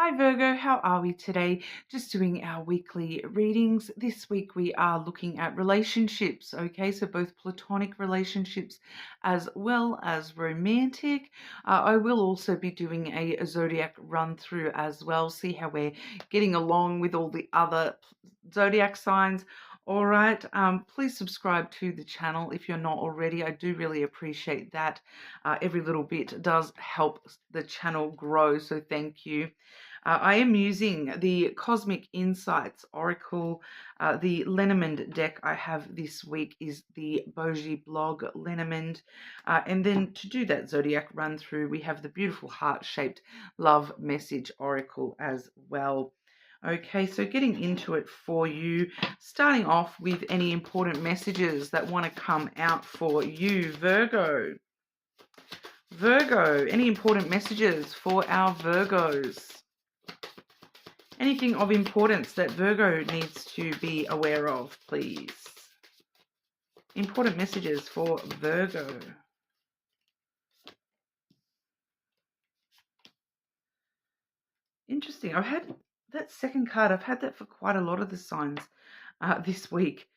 Hi Virgo, how are we today? Just doing our weekly readings. This week we are looking at relationships, okay? So both platonic relationships as well as romantic. I will also be doing a zodiac run through as well, see how we're getting along with all the other zodiac signs. All right, please subscribe to the channel if you're not already. I do really appreciate that. Every little bit does help the channel grow, so thank you. I am using the Cosmic Insights Oracle. The Lenormand deck I have this week is the Boji Blog Lenormand. And then to do that zodiac run through, we have the beautiful heart-shaped love message oracle as well. Okay, so getting into it for you, starting off with any important messages that want to come out for you, Virgo. Virgo, any important messages for our Virgos? Anything of importance that Virgo needs to be aware of, please? Important messages for Virgo. Interesting. I've had that second card. I've had that for quite a lot of the signs this week.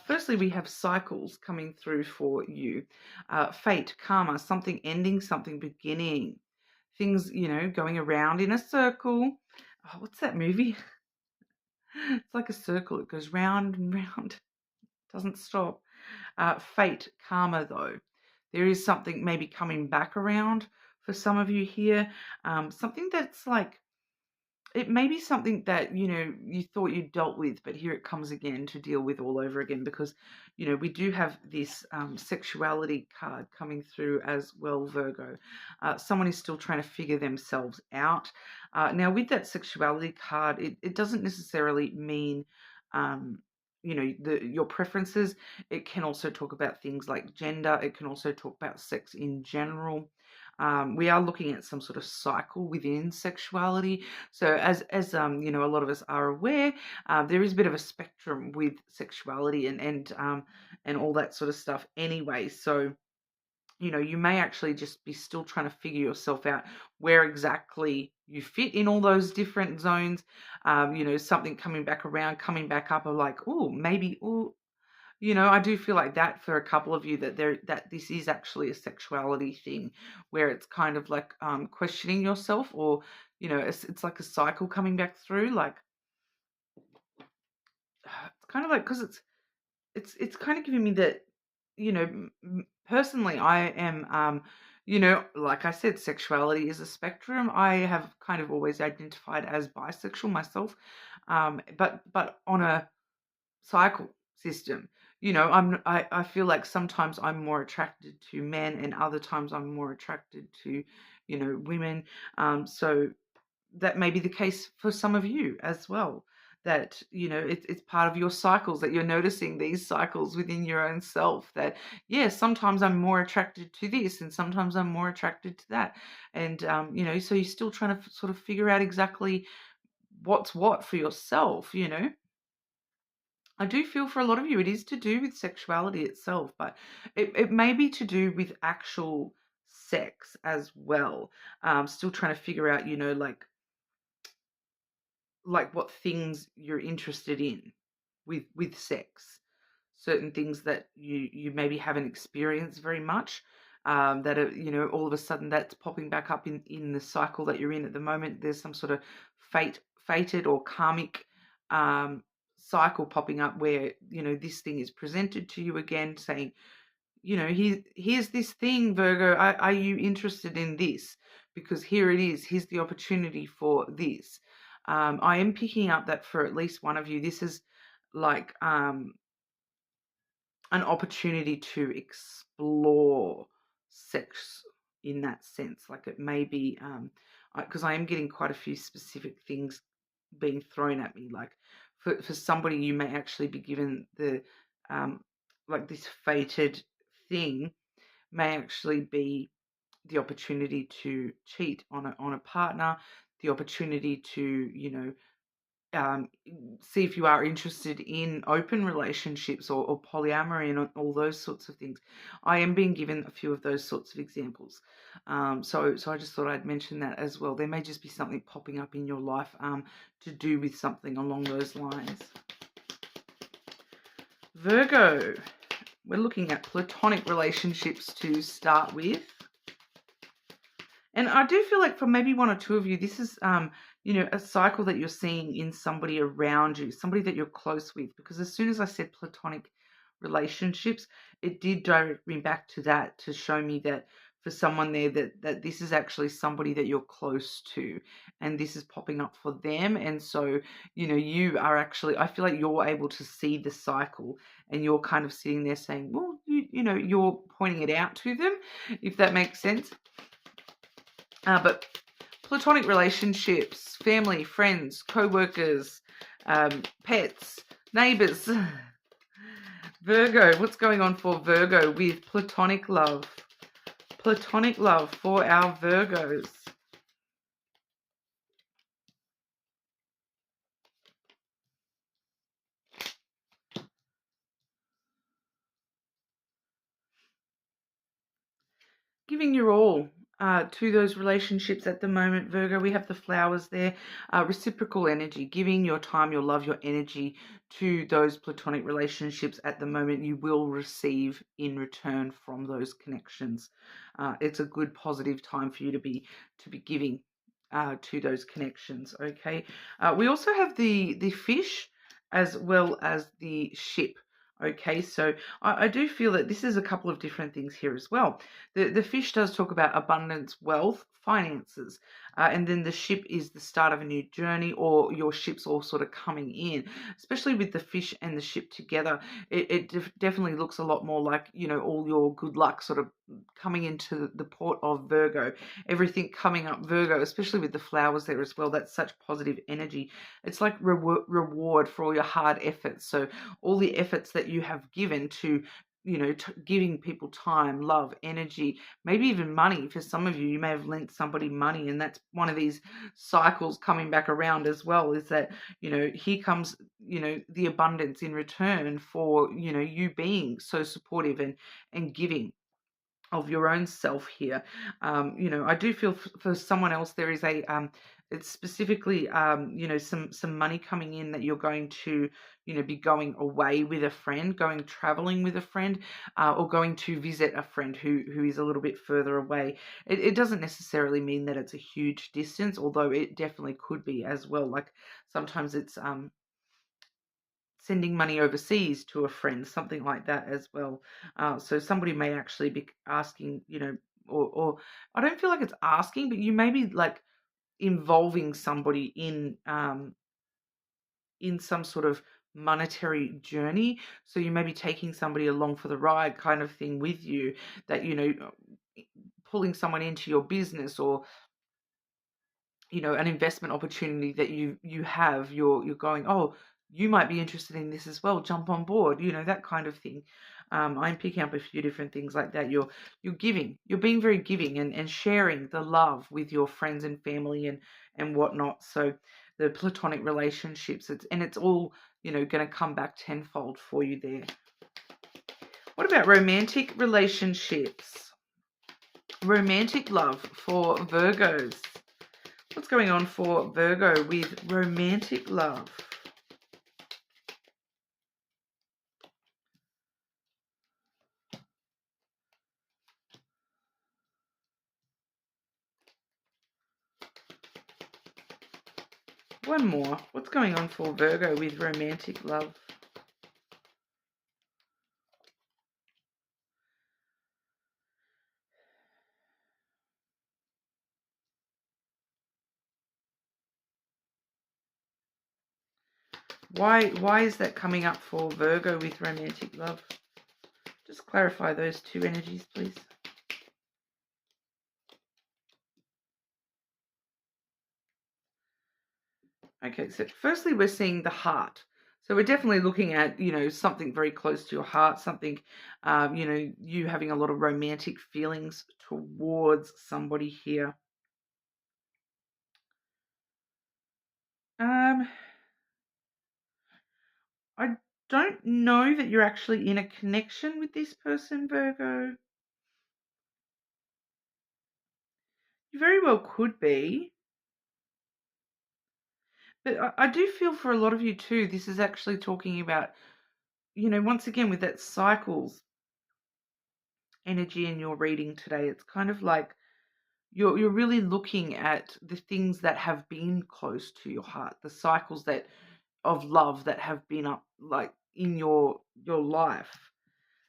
Firstly, we have cycles coming through for you. Fate, karma, something ending, something beginning. Things, going around in a circle. Oh, what's that movie? It's like a circle. It goes round and round. Doesn't stop. Fate, karma, though. There is something maybe coming back around for some of you here. Something that's like, it may be something that, you thought you dealt with, but here it comes again to deal with all over again because, we do have this sexuality card coming through as well, Virgo. Someone is still trying to figure themselves out. Now, with that sexuality card, it doesn't necessarily mean, your preferences. It can also talk about things like gender. It can also talk about sex in general. We are looking at some sort of cycle within sexuality. So as a lot of us are aware, there is a bit of a spectrum with sexuality and all that sort of stuff anyway. So, you may actually just be still trying to figure yourself out where exactly you fit in all those different zones. Something coming back around, coming back up, of like, oh, maybe, oh, I do feel like that for a couple of you that this is actually a sexuality thing where it's kind of like questioning yourself, or it's like a cycle coming back through. Like it's kind of like, because it's kind of giving me that, personally I am like I said, sexuality is a spectrum. I have kind of always identified as bisexual myself, but on a cycle system. I feel like sometimes I'm more attracted to men and other times I'm more attracted to, women. So that may be the case for some of you as well. That, it's part of your cycles, that you're noticing these cycles within your own self, that, yeah, sometimes I'm more attracted to this and sometimes I'm more attracted to that. And, so you're still trying to sort of figure out exactly what's what for yourself. I do feel for a lot of you, it is to do with sexuality itself, but it may be to do with actual sex as well. Still trying to figure out, like what things you're interested in with sex. Certain things that you maybe haven't experienced very much, that are, all of a sudden that's popping back up in the cycle that you're in at the moment. There's some sort of fated or karmic cycle popping up where, this thing is presented to you again, saying, here's this thing, Virgo. Are you interested in this? Because here it is. Here's the opportunity for this. I am picking up that for at least one of you, this is like an opportunity to explore sex in that sense. Like it may be, because I am getting quite a few specific things being thrown at me. Like for somebody, you may actually be given the, like this fated thing may actually be the opportunity to cheat on a partner, the opportunity to, um, see if you are interested in open relationships or polyamory and all those sorts of things. I am being given a few of those sorts of examples. So I just thought I'd mention that as well. There may just be something popping up in your life to do with something along those lines. Virgo, we're looking at platonic relationships to start with. And I do feel like for maybe one or two of you, this is, a cycle that you're seeing in somebody around you, somebody that you're close with. Because as soon as I said platonic relationships, it did direct me back to that to show me that for someone there that this is actually somebody that you're close to, and this is popping up for them. And so, you are actually, I feel like you're able to see the cycle, and you're kind of sitting there saying, well, you're pointing it out to them, if that makes sense. But platonic relationships, family, friends, co-workers, pets, neighbors. Virgo, what's going on for Virgo with platonic love? Platonic love for our Virgos. Giving your all to those relationships at the moment, Virgo. We have the flowers there. Reciprocal energy, giving your time, your love, your energy to those platonic relationships at the moment. You will receive in return from those connections. It's a good, positive time for you to be giving to those connections. Okay. We also have the fish as well as the ship. Okay, so I do feel that this is a couple of different things here as well. The fish does talk about abundance, wealth, finances, and then the ship is the start of a new journey, or your ship's all sort of coming in. Especially with the fish and the ship together, it definitely looks a lot more like, all your good luck sort of coming into the port of Virgo. Everything coming up Virgo, especially with the flowers there as well. That's such positive energy. It's like reward for all your hard efforts. So all the efforts that you have given to giving people time, love, energy, maybe even money. For some of you, you may have lent somebody money, and that's one of these cycles coming back around as well, is that, here comes, the abundance in return for, you being so supportive and giving of your own self here. I do feel for someone else there is it's specifically some money coming in that you're going to be going away with a friend, going traveling with a friend, or going to visit a friend who is a little bit further away. It doesn't necessarily mean that it's a huge distance, although it definitely could be as well. Like sometimes it's sending money overseas to a friend, something like that as well. So somebody may actually be asking, or I don't feel like it's asking, but you may be like involving somebody in some sort of monetary journey. So you may be taking somebody along for the ride kind of thing with you, that, pulling someone into your business, or an investment opportunity that you have, you're going, oh, you might be interested in this as well, jump on board, that kind of thing. I'm picking up a few different things like that. You're giving, you're being very giving, and sharing the love with your friends and family and whatnot. So the platonic relationships, it's all going to come back tenfold for you there. What about romantic relationships? Romantic love for Virgos. What's going on for Virgo with romantic love? One more. What's going on for Virgo with romantic love? Why is that coming up for Virgo with romantic love? Just clarify those two energies, please. Okay, so firstly, we're seeing the heart. So we're definitely looking at, something very close to your heart, something, you having a lot of romantic feelings towards somebody here. I don't know that you're actually in a connection with this person, Virgo. You very well could be. But I do feel for a lot of you too, this is actually talking about, once again with that cycles energy in your reading today, it's kind of like you're really looking at the things that have been close to your heart, the cycles that of love that have been up like in your life,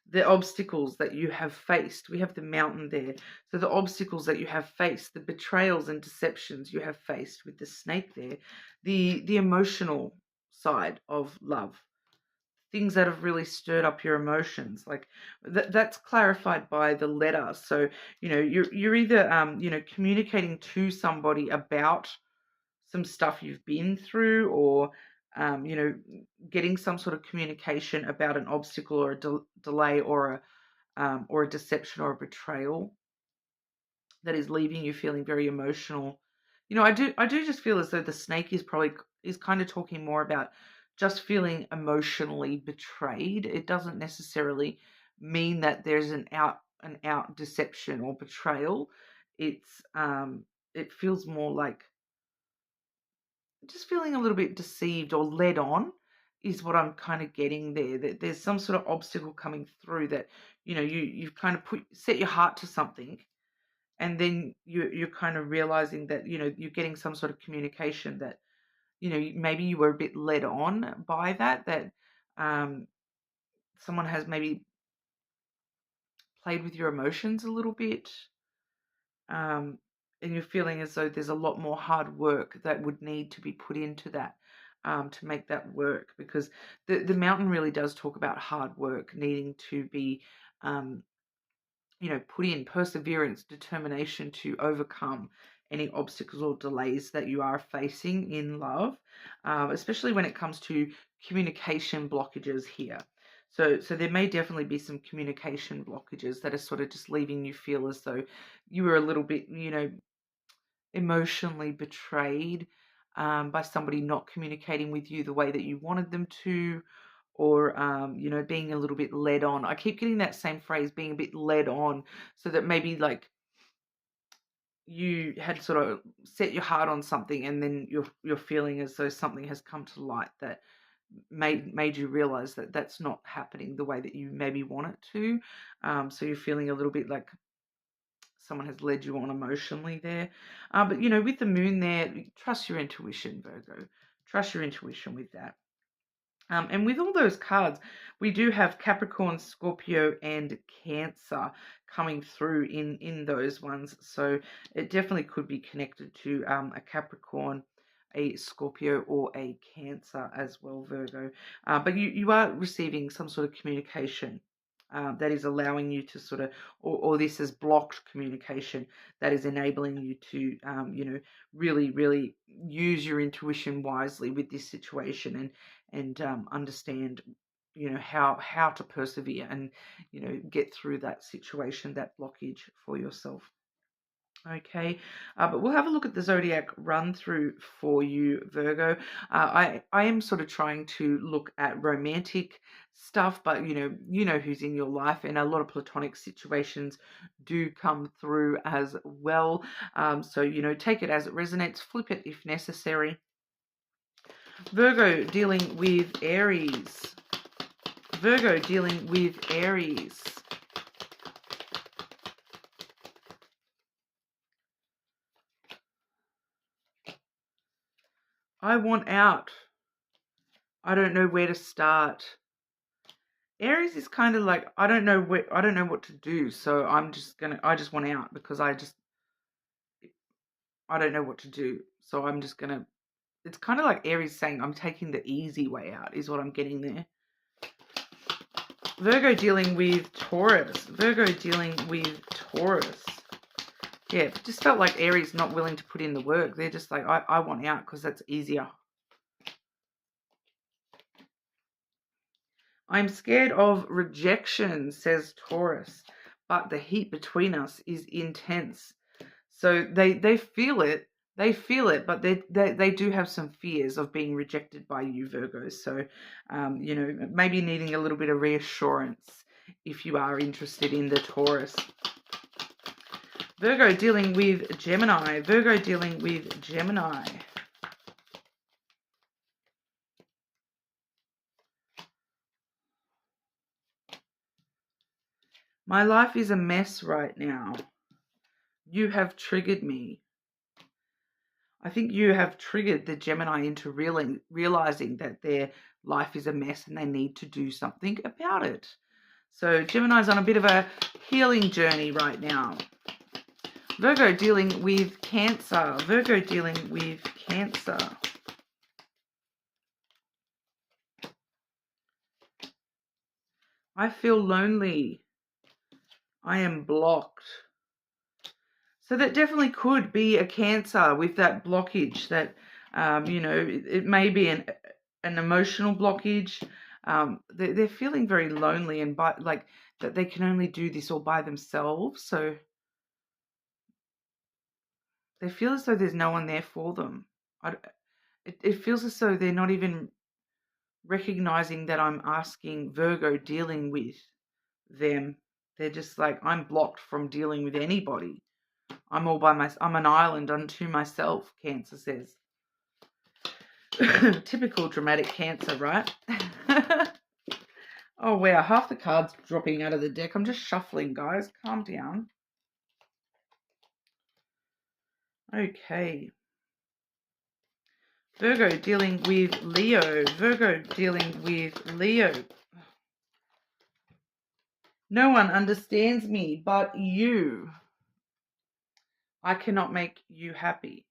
the obstacles that you have faced. We have the mountain there. So the obstacles that you have faced, the betrayals and deceptions you have faced with the snake there, the emotional side of love, things that have really stirred up your emotions, like that's clarified by the letter. So you're either communicating to somebody about some stuff you've been through, or getting some sort of communication about an obstacle or a delay or a deception or a betrayal that is leaving you feeling very emotional. I do just feel as though the snake is kind of talking more about just feeling emotionally betrayed. It doesn't necessarily mean that there's an out deception or betrayal. It feels more like just feeling a little bit deceived or led on is what I'm kind of getting there. That there's some sort of obstacle coming through that you've kind of set your heart to something, and then you're kind of realizing that you're getting some sort of communication that maybe you were a bit led on by that um, someone has maybe played with your emotions a little bit, um, and you're feeling as though there's a lot more hard work that would need to be put into that, to make that work, because the mountain really does talk about hard work needing to be um, put in perseverance, determination to overcome any obstacles or delays that you are facing in love, especially when it comes to communication blockages here. So there may definitely be some communication blockages that are sort of just leaving you feel as though you were a little bit, emotionally betrayed, by somebody not communicating with you the way that you wanted them to, or being a little bit led on. I keep getting that same phrase, being a bit led on, so that maybe like you had sort of set your heart on something, and then you're feeling as though something has come to light that made you realize that that's not happening the way that you maybe want it to. So you're feeling a little bit like someone has led you on emotionally there. But with the moon there, trust your intuition, Virgo. Trust your intuition with that. And with all those cards, we do have Capricorn, Scorpio, and Cancer coming through in those ones. So it definitely could be connected to a Capricorn, a Scorpio, or a Cancer as well, Virgo. But you are receiving some sort of communication that is allowing you to sort of, or this is blocked communication that is enabling you to, really, really use your intuition wisely with this situation, and understand how to persevere and get through that situation, that blockage for yourself. Okay, but we'll have a look at the zodiac run through for you, Virgo. I am sort of trying to look at romantic stuff, but who's in your life, and a lot of platonic situations do come through as well. So take it as it resonates, flip it if necessary. Virgo dealing with Aries. Virgo dealing with Aries. I want out. I don't know where to start. Aries is kind of like, I don't know what to do, so I just want out, because I don't know what to do. So I'm just gonna, it's kind of like Aries saying, I'm taking the easy way out, is what I'm getting there. Virgo dealing with Taurus. Virgo dealing with Taurus. Yeah, just felt like Aries not willing to put in the work. They're just like, I want out because that's easier. I'm scared of rejection, says Taurus, but the heat between us is intense. So they feel it, They feel it, but they do have some fears of being rejected by you, Virgos. So, you know, maybe needing a little bit of reassurance if you are interested in the Taurus. Virgo dealing with Gemini. Virgo dealing with Gemini. My life is a mess right now. You have triggered me. I think you have triggered the Gemini into realizing that their life is a mess and they need to do something about it. So Gemini's on a bit of a healing journey right now. Virgo dealing with Cancer. Virgo dealing with Cancer. I feel lonely. I am blocked. So that definitely could be a Cancer with that blockage that, you know, it may be an emotional blockage. They're feeling very lonely and like that they can only do this all by themselves. So they feel as though there's no one there for them. It feels as though they're not even recognizing that I'm asking Virgo dealing with them. They're just like, I'm blocked from dealing with anybody. I'm all by myself. I'm an island unto myself, Cancer says. Typical dramatic Cancer, right? Oh, wow. Half the cards dropping out of the deck. I'm just shuffling, guys. Calm down. Okay. Virgo dealing with Leo. Virgo dealing with Leo. No one understands me but you. I cannot make you happy.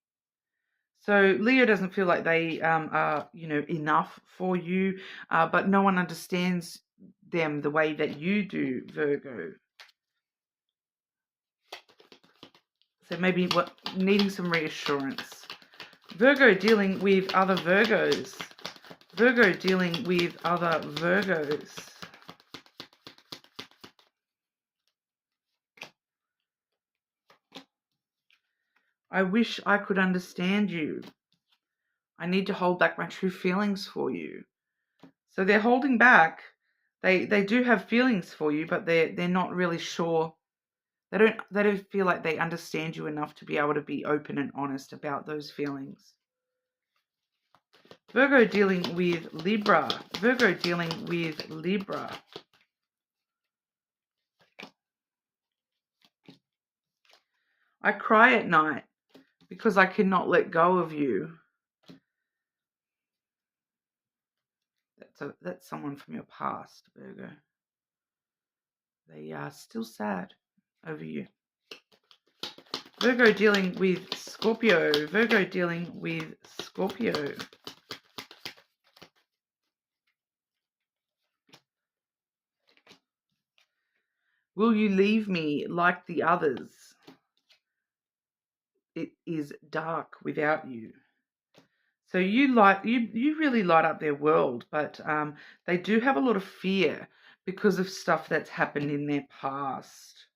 So Leo doesn't feel like they are, you know, enough for you, but no one understands them the way that you do, Virgo. So maybe needing some reassurance. Virgo dealing with other Virgos. Virgo dealing with other Virgos. I wish I could understand you. I need to hold back my true feelings for you. So they're holding back. They do have feelings for you, but they're not really sure. They don't feel like they understand you enough to be able to be open and honest about those feelings. Virgo dealing with Libra. Virgo dealing with Libra. I cry at night because I cannot let go of you. That's someone from your past, Virgo. They are still sad over you. Virgo dealing with Scorpio. Virgo dealing with Scorpio. Will you leave me like the others? It is dark without you. So you really light up their world, but they do have a lot of fear because of stuff that's happened in their past.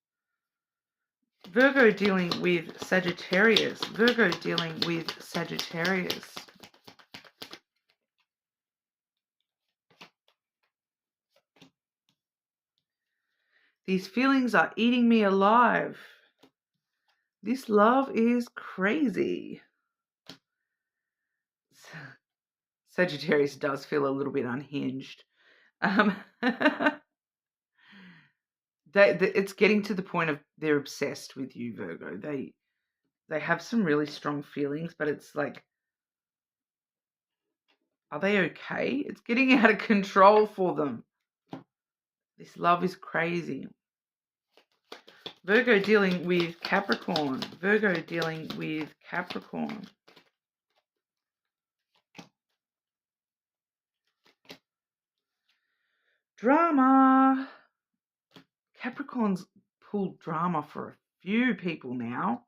Virgo dealing with Sagittarius. Virgo dealing with Sagittarius. These feelings are eating me alive. This love is crazy. Sagittarius does feel a little bit unhinged. It's getting to the point of they're obsessed with you, Virgo. They have some really strong feelings, but it's like, are they okay? It's getting out of control for them. This love is crazy. Virgo dealing with Capricorn. Virgo dealing with Capricorn. Drama. Capricorn's pulled drama for a few people now.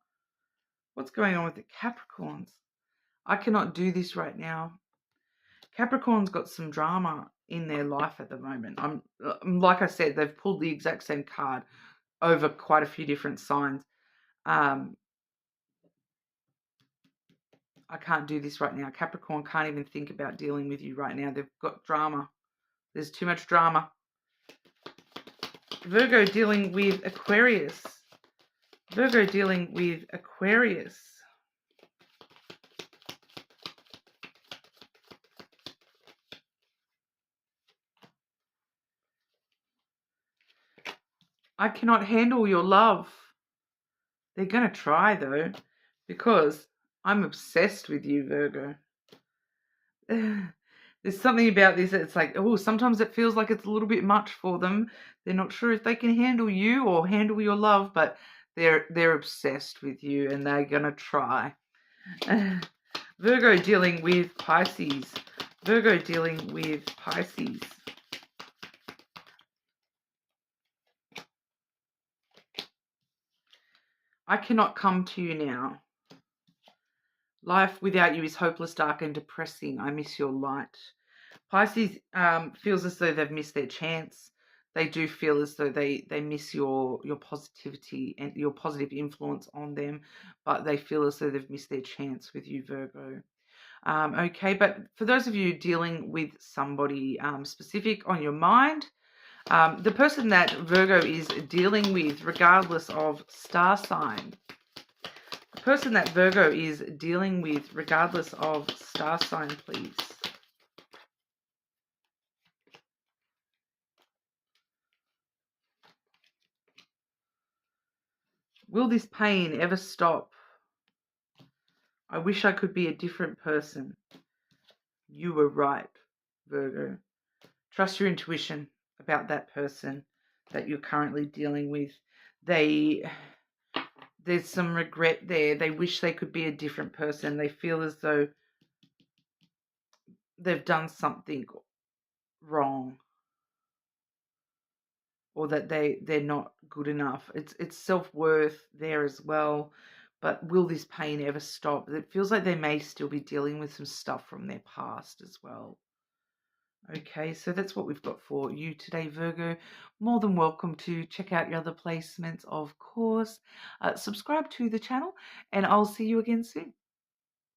What's going on with the Capricorns? I cannot do this right now. Capricorn's got some drama in their life at the moment. Like I said, they've pulled the exact same card over quite a few different signs. I can't do this right now. Capricorn can't even think about dealing with you right now. They've got drama. There's too much drama. Virgo dealing with Aquarius. Virgo dealing with Aquarius. I cannot handle your love. They're going to try, though, because I'm obsessed with you, Virgo. There's something about this that's like, oh, sometimes it feels like it's a little bit much for them. They're not sure if they can handle you or handle your love, but they're obsessed with you and they're going to try. Virgo dealing with Pisces. Virgo dealing with Pisces. I cannot come to you now. Life without you is hopeless, dark, and depressing. I miss your light. Pisces feels as though they've missed their chance. They do feel as though they miss your positivity and your positive influence on them, but they feel as though they've missed their chance with you, Virgo. Okay, but for those of you dealing with somebody specific on your mind, the person that Virgo is dealing with, regardless of star sign, the person that Virgo is dealing with, regardless of star sign, please. Will this pain ever stop? I wish I could be a different person. You were right, Virgo. Trust your intuition about that person that you're currently dealing with. There's some regret there. They wish they could be a different person. They feel as though they've done something wrong, or that they're not good enough. It's self-worth there as well. But will this pain ever stop? It feels like they may still be dealing with some stuff from their past as well. Okay, so that's what we've got for you today, Virgo. More than welcome to check out your other placements, of course. Subscribe to the channel, and I'll see you again soon.